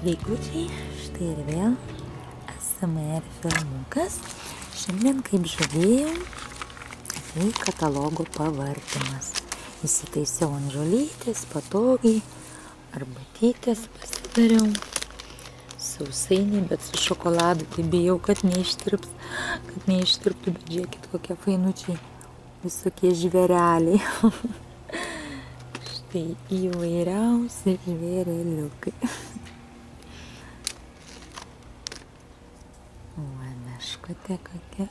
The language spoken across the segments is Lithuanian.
Sveikučiai, štai ir vėl ASMR filmukas. Šiandien, kaip žadėjau, tai katalogo pavartymas. Įsitaisiau ant žolytės, patogiai, arbatytės pasidariau. Sausainiai, bet su šokoladu, tai bijau, kad neištirptų, bet žiūrėkit, kokie fainučiai, visokie žvėreliai. Štai įvairiausi žvėreliukai. Meškutė kokia.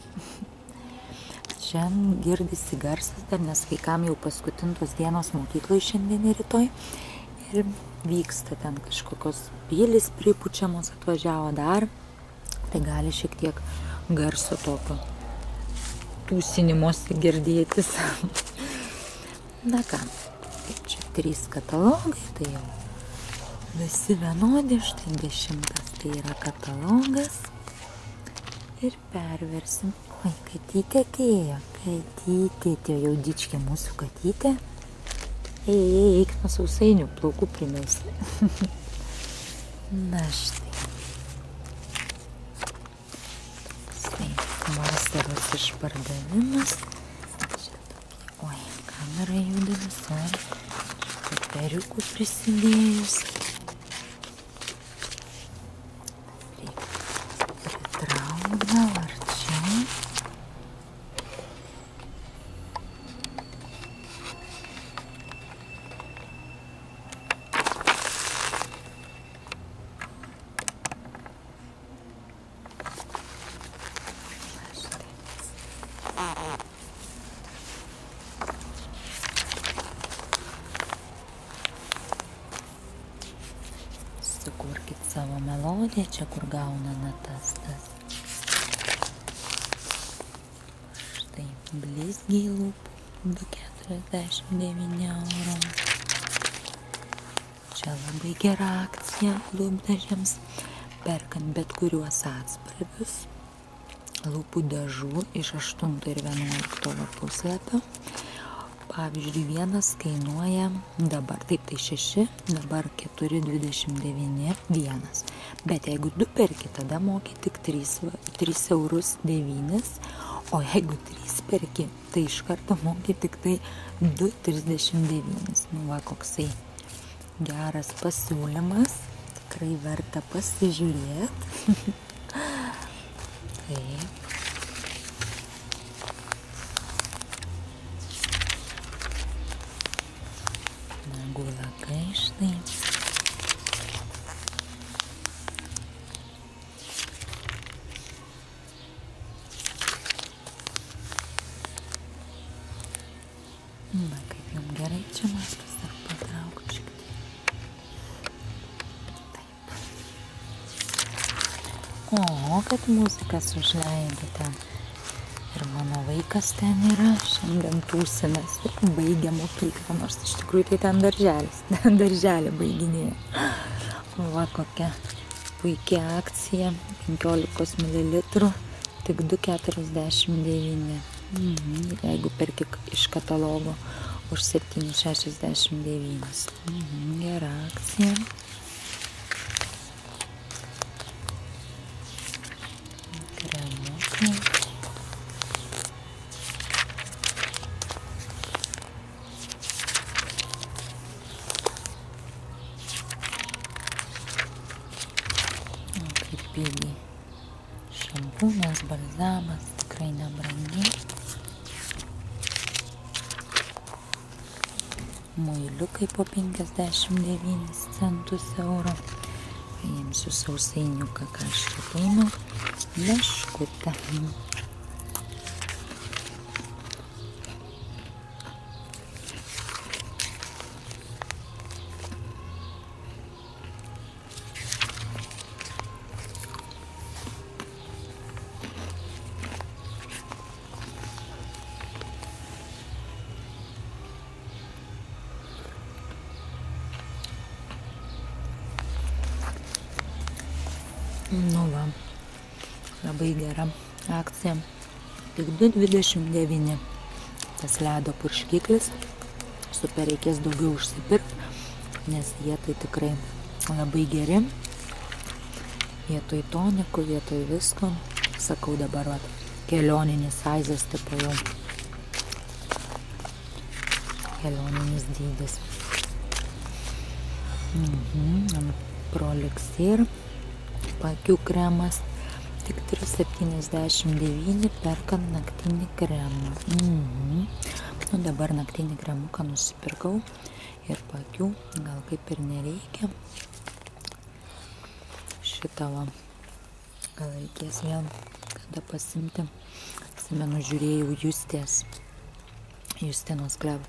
Čia girdisi garsas dar, nes vaikam jau paskutintos dienos mokykloje šiandien ir rytoj. Ir vyksta ten kažkokios pilys pripučiamos, atvažiavo dar. Tai gali šiek tiek garso tokio tūsinimosi girdėtis. Na ką, taip čia 3 katalogai, tai jau visi vienodi, štai 10 tai yra katalogas. Ir perversim. Oi, katytė atėjo. Katytė atėjo, jau dičkė mūsų katytė. Eik nuo sausainių, plaukų primesi. Na štai. Štai, vasaros išpardavimas. Čia tokie, oi, kamera judinas, paperiukų prisidėjus. Gal arčiau. Sukurkit savo melodiją, čia kur gauna natas tas. Blizgiai lūpų 2,49 €. Čia labai gera akcija lūpdažiams, perkant bet kuriuos atspalvius lūpų dažų iš 8 ir 11 puslapio. Pavyzdžiui, vienas kainuoja dabar, taip tai 6, dabar 4,29 vienas. Bet jeigu 2 perki, tada moki tik 3,09 €. O jeigu 3 perki, tai iš karto moki tik tai 2,39 €. Nu va, koksai geras pasiūlymas. Tikrai verta pasižiūrėti. Taip. Nagų lakai štai. Na, kaip jums gerai čia matos, dar patraukiu šiek tiek. Taip. O, kad muzikas užleidote. Ir mano vaikas ten yra, šiandien tūsinas ir baigia mokyklą, nors iš tikrųjų tai ten darželis, darželį baiginėja. Va kokia puikia akcija, 15 ml, tik 2,49 €. Jeigu perki iš katalogo už 7,69 €. Gera akcija. Kremukai. O, kaip pigiai. Šampūnas, balzamas, tikrai nebrangiai. Muiliukai po 59 centus €. Paimsiu sausainiuką, ką aš čia paėmiau. Meškutę. Nu va, labai gera akcija. Tik 2,29 €. Tas ledo purškiklis. Super, reikės daugiau užsipirkti, nes jie tai tikrai labai geri. vietoj tonikų, vietoj visko. Sakau dabar, kelioninis saizas tipo jau. Kelioninis dydis. Prolixir paakių kremas. Tik 3,79 perkant naktinį kremą. Nu, dabar naktinį kremuką nusipirkau ir paakių gal kaip ir nereikia. Šitą va, gal reikės vėl kada pasimti. Atsimenu, žiūrėjau Justinos Klev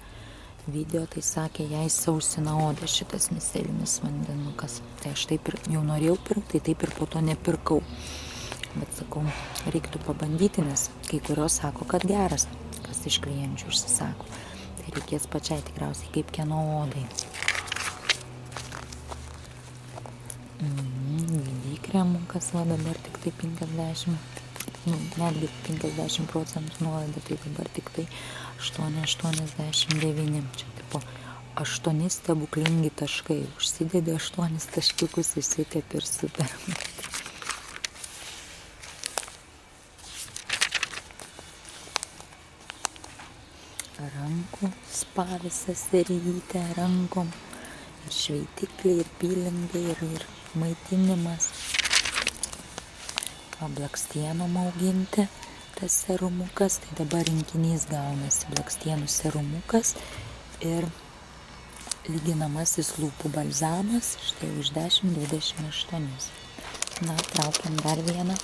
video, tai sakė, jai sausina odą šitas micelinis vandenukas. Tai aš taip ir jau norėjau pirkti, tai taip ir po to nepirkau. Bet sakau, reiktų pabandyti, nes kai kurios sako, kad geras, kas iš klienčių užsisako. Tai reikės pačiai tikriausiai kaip kieno odai. VD kremukas va dabar tik tai 50, netgi 50% nuolaida, tai dabar tik tai 8,89. Čia tipo 8 stebuklingi taškai. Užsidedi 8 taškiukus, išsitepi ir super. Rankų spa visą serijytę rankom. Ir šveitikliai, ir pylingai, ir maitinimas. Blakstienom auginti tas serumukas. Tai dabar rinkinys gaunasi blakstienų serumukas ir lyginamasis lūpų balzamas. Štai už 10,28. Na, traukiam dar vieną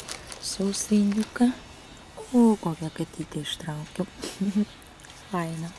sausainiuką. O, kokią katytę ištraukiu. Faina.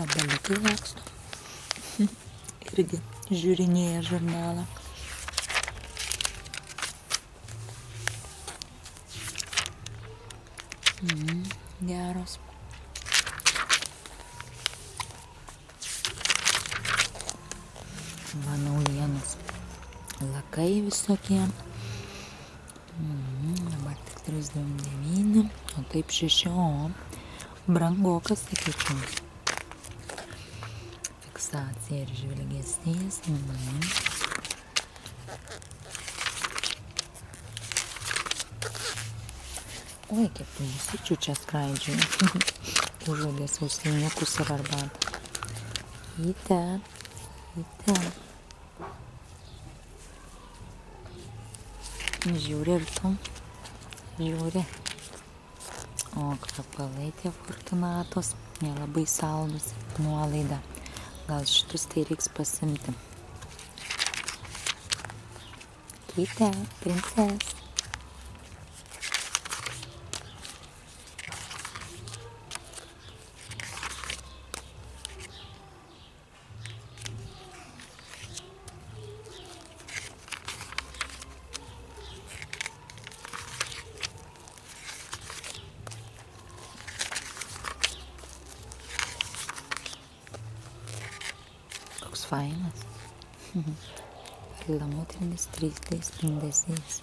Vabaliukai laksto. Irgi žiūrinėja žurnalą. Geros. Va naujienos. Lakai visokie. Dabar tik 3,99. O taip 6. O brangokas, sakyčiau. Fiksacija ir žvilgesys. Oi, kiek tų musyčių čia skraidžioja. Užuodė sausainiukus ir arbatą. Įte. Žiūri ir tu. Žiūri. O kvepalai tie Fortunatos. Nelabai saldus. Nuolaida. Gal šitus tai reiks pasimti. Kyte, princes. Koks fainas. Perlamutrinis 3D spindesys.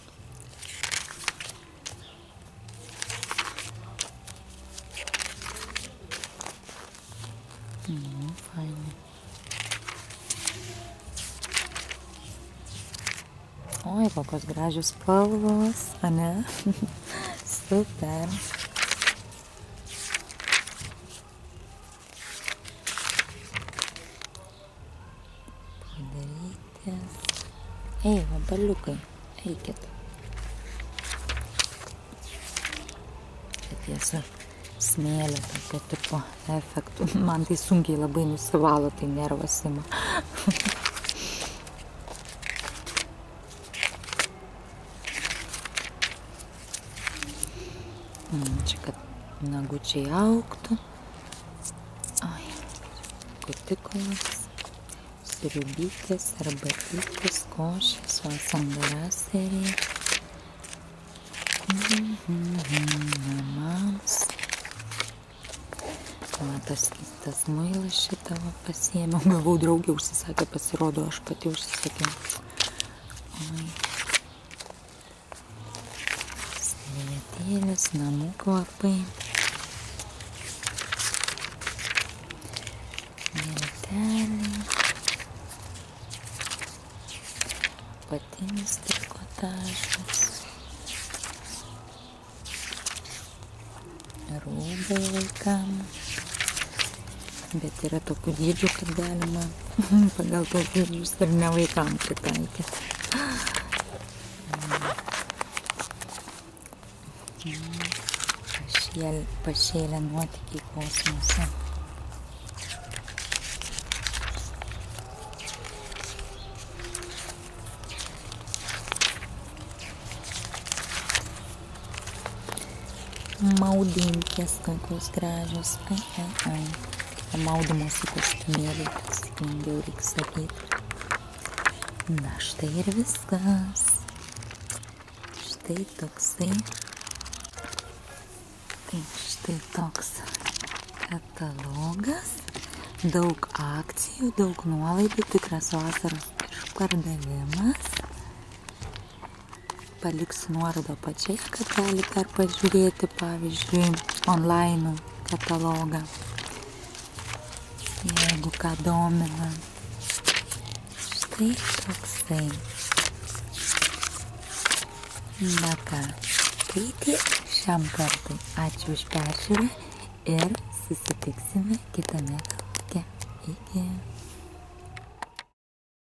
Fainai. Oi, kokios gražios spalvos, ane? Super. Ei, vabaliukai, eikit. Čia tiesa smėlio tokio tipo efektų. Man tai sunkiai labai nusivalo, tai nervas ima. Čia, kad nagučiai augtų. skutikolas, sriubytės, arbatytės, košės, vasangara serija. Namams. Tas muilas šitą pasiėmiau. Gavau draugė užsisakė, pasirodo, aš pati užsisakiau. Oi. Slietėlės, namų kvapai. Milteliai. Patinis trikotažas. Rūbai vaikam. Bet yra tokių dydžių, kad galima pagal tos dydžius ir ne vaikam pritaikyti. Pašėlę nuotykiai kosmose. Maudynkės tokios gražios. Maudymosi kostiumėliai, taisyklingiau reikia sakyti. Na štai ir viskas. Štai toksai. Tai štai toks katalogas. Daug akcijų, daug nuolaidų, tikras vasaros išpardavimas. Paliksiu nuorodą pačiai, kad galite dar pažiūrėti, pavyzdžiui, online katalogą. Jeigu ką domina. Štai toksai. Na ką, tai tiek šiam kartui. Ačiū už peržiūrą ir susitiksime kitame vlogė. Iki.